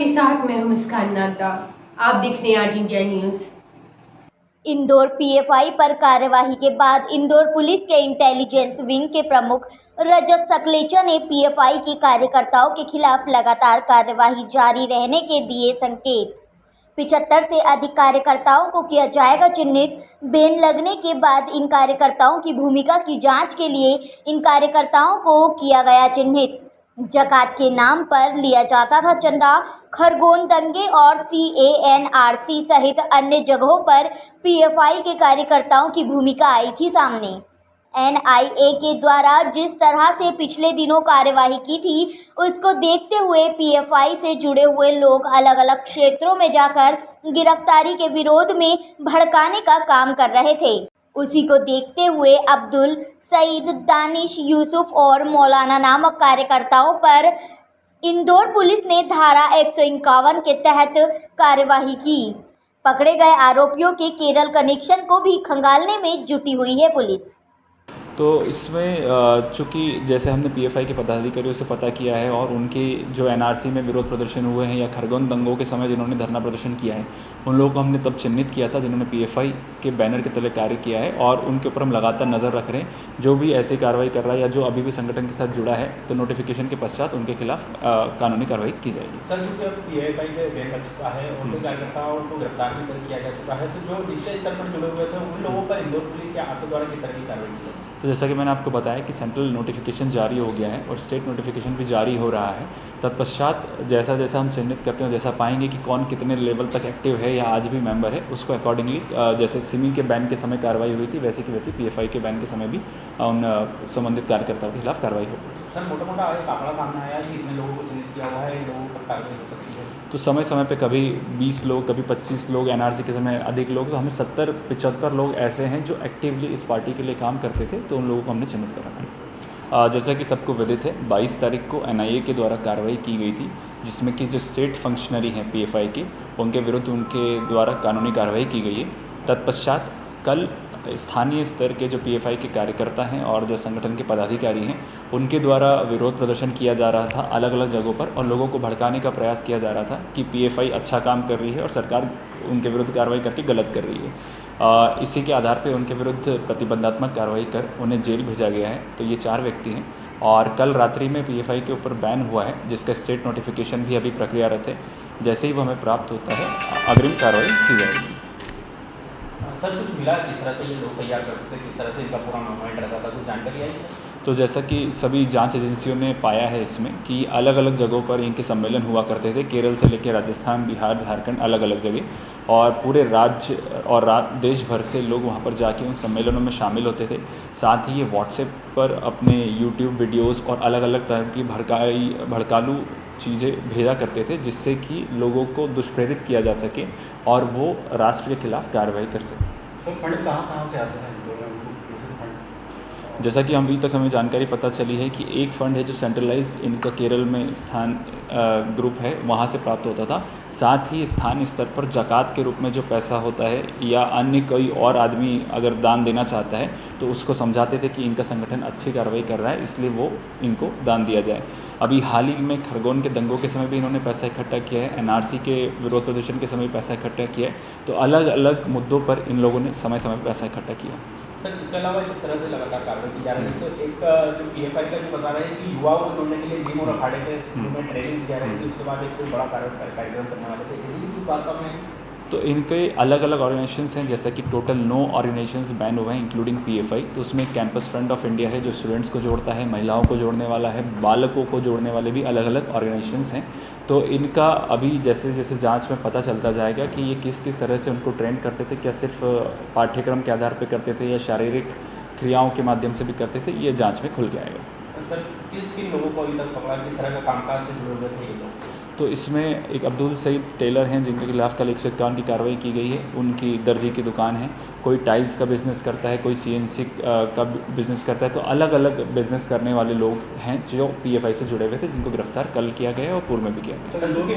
आपके साथ मैं हूं मुस्कान नागदा। आप देख रहे हैं आज इंडिया न्यूज़। इंदौर पीएफआई पर कार्यवाही के बाद इंदौर पुलिस के इंटेलिजेंस विंग के प्रमुख रजत सकलेचा ने पीएफआई के कार्यकर्ताओं के खिलाफ लगातार कार्यवाही जारी रहने के दिए संकेत। 75 से अधिक कार्यकर्ताओं को किया जाएगा चिन्हित। बैन लगने के बाद इन कार्यकर्ताओं की भूमिका की जांच के लिए इन कार्यकर्ताओं को किया गया चिन्हित। जकात के नाम पर लिया जाता था चंदा। खरगोन दंगे और CANRC सहित अन्य जगहों पर पीएफआई के कार्यकर्ताओं की भूमिका आई थी सामने। NIA के द्वारा जिस तरह से पिछले दिनों कार्यवाही की थी, उसको देखते हुए पीएफआई से जुड़े हुए लोग अलग अलग क्षेत्रों में जाकर गिरफ्तारी के विरोध में भड़काने का काम कर रहे थे। उसी को देखते हुए अब्दुल सईद, दानिश, यूसुफ और मौलाना नामक कार्यकर्ताओं पर इंदौर पुलिस ने धारा 151 के तहत कार्यवाही की। पकड़े गए आरोपियों के केरल कनेक्शन को भी खंगालने में जुटी हुई है पुलिस। तो इसमें चूँकि जैसे हमने पीएफआई के पदाधिकारियों से पता किया है और उनके जो एनआरसी में विरोध प्रदर्शन हुए हैं या खरगोन दंगों के समय जिन्होंने धरना प्रदर्शन किया है, उन लोगों को हमने तब चिन्हित किया था जिन्होंने पीएफआई के बैनर के तले कार्य किया है और उनके ऊपर हम लगातार नज़र रख रहे हैं। जो भी ऐसी कार्रवाई कर रहा है या जो अभी भी संगठन के साथ जुड़ा है, तो नोटिफिकेशन के पश्चात उनके खिलाफ कानूनी कार्रवाई की जाएगी। सर, चूँकि अब पीएफआई पे बैन लग चुका है और उनके कार्यकर्ताओं को गिरफ्तार भी किया जा चुका है, तो जो निचले स्तर पर जुड़े हुए थे उन लोगों पर इंदौर पुलिस या आपके द्वारा किस तरह की कार्रवाई की जाएगी? तो जैसा कि मैंने आपको बताया कि सेंट्रल नोटिफिकेशन जारी हो गया है और स्टेट नोटिफिकेशन भी जारी हो रहा है। तत्पश्चात जैसा जैसा हम चिन्हित करते हैं, जैसा पाएंगे कि कौन कितने लेवल तक एक्टिव है या आज भी मेंबर है, उसको अकॉर्डिंगली जैसे सिमी के बैन के समय कार्रवाई हुई थी, वैसे की वैसी पीएफआई के बैन के समय भी उन संबंधित कार्यकर्ताओं के खिलाफ कार्रवाई होगी। सर, मोटा एक आंकड़ा सामने आया कि इतने लोगों को चिन्हित किया हुआ है, इन लोगों पर कार्रवाई हो सकती है। तो समय समय पे कभी 20 लोग, कभी 25 लोग, एनआरसी के समय अधिक लोग, तो हमें 70-75 लोग ऐसे हैं जो एक्टिवली इस पार्टी के लिए काम करते थे, तो उन लोगों को हमने चिन्हित करा है। जैसा कि सबको विदित है, 22 तारीख को NIA के द्वारा कार्रवाई की गई थी, जिसमें कि जो स्टेट फंक्शनरी हैं पीएफआई के, उनके विरुद्ध उनके द्वारा कानूनी कार्रवाई की गई है। तत्पश्चात कल स्थानीय स्तर के जो पीएफआई के कार्यकर्ता हैं और जो संगठन के पदाधिकारी हैं, उनके द्वारा विरोध प्रदर्शन किया जा रहा था अलग अलग जगहों पर और लोगों को भड़काने का प्रयास किया जा रहा था कि पीएफआई अच्छा काम कर रही है और सरकार उनके विरुद्ध कार्रवाई करके गलत कर रही है। इसी के आधार पर उनके विरुद्ध प्रतिबंधात्मक कार्रवाई कर उन्हें जेल भेजा गया है। तो ये 4 व्यक्ति हैं और कल रात्रि में पीएफआई के ऊपर बैन हुआ है, जिसका स्टेट नोटिफिकेशन भी अभी प्रक्रियारत है। जैसे ही वो हमें प्राप्त होता है, अग्रिम कार्रवाई की जाएगी। सर, कुछ मिला किस तरह से ये लोग तैयार करते थे, किस तरह से इनका पूरा मूवमेंट रहता था, कुछ जानकारी आई? तो जैसा कि सभी जांच एजेंसियों ने पाया है इसमें कि अलग अलग जगहों पर इनके सम्मेलन हुआ करते थे, केरल से लेकर राजस्थान, बिहार, झारखंड, अलग अलग जगह, और पूरे राज्य और देश भर से लोग वहां पर जाके उन सम्मेलनों में शामिल होते थे। साथ ही ये व्हाट्सएप पर अपने यूट्यूब वीडियोज़ और अलग अलग तरह की भड़कालू चीज़ें भेजा करते थे, जिससे कि लोगों को दुष्प्रेरित किया जा सके और वो राष्ट्र के खिलाफ कार्रवाई कर सके। तो फंड कहाँ से आते हैं? जैसा कि अभी तक हमें जानकारी पता चली है कि एक फ़ंड है जो सेंट्रलाइज इनका केरल में स्थान ग्रुप है, वहाँ से प्राप्त होता था। साथ ही स्थानीय स्तर पर ज़कात के रूप में जो पैसा होता है या अन्य कोई और आदमी अगर दान देना चाहता है, तो उसको समझाते थे कि इनका संगठन अच्छी कार्रवाई कर रहा है, इसलिए वो इनको दान दिया जाए। अभी हाल ही में खरगोन के दंगों के समय भी इन्होंने पैसा इकट्ठा किया है, एनआरसी के विरोध प्रदर्शन के समय पैसा इकट्ठा किया है। तो अलग अलग मुद्दों पर इन लोगों ने समय समय पर पैसा इकट्ठा किया। सर, इसके अलावा जिस तरह से लगातार कार्रवाई की जा रही है, तो एक जो पीएफआई का जो बता रहे हैं कि युवाओं को जोड़ने के लिए जिम और अखाड़े से उन्हें ट्रेनिंग दी जा रही थी, उसके बाद एक कोई बड़ा कार्यक्रम करने वाले थे, इसी की बात में। तो इनके अलग अलग ऑर्गेनाइजेशंस हैं, जैसा कि टोटल 9 ऑर्गेनाइजेशंस बैन हुए हैं इंक्लूडिंग पीएफआई। तो उसमें कैंपस फ्रंट ऑफ इंडिया है जो स्टूडेंट्स को जोड़ता है, महिलाओं को जोड़ने वाला है, बालकों को जोड़ने वाले भी अलग अलग ऑर्गेनाइजेशंस हैं। तो इनका अभी जैसे जैसे जांच में पता चलता जाएगा कि ये किस किस तरह से उनको ट्रेन करते थे, क्या सिर्फ पाठ्यक्रम के आधार पर करते थे या शारीरिक क्रियाओं के माध्यम से भी करते थे, ये जाँच में खुल के आएगा। सर, किन लोगों को अभी तक पकड़ा, किस तरह का कामकाज से जुड़े हुए थे ये लोग? तो इसमें एक अब्दुल सईद टेलर हैं जिनके खिलाफ कल 151 की कार्रवाई की गई है। उनकी दर्जी की दुकान है, कोई टाइल्स का बिज़नेस करता है, कोई CNC का बिज़नेस करता है। तो अलग अलग बिज़नेस करने वाले लोग हैं जो पीएफआई से जुड़े हुए थे, जिनको गिरफ्तार कल किया गया है और पूर्व में भी किया गया।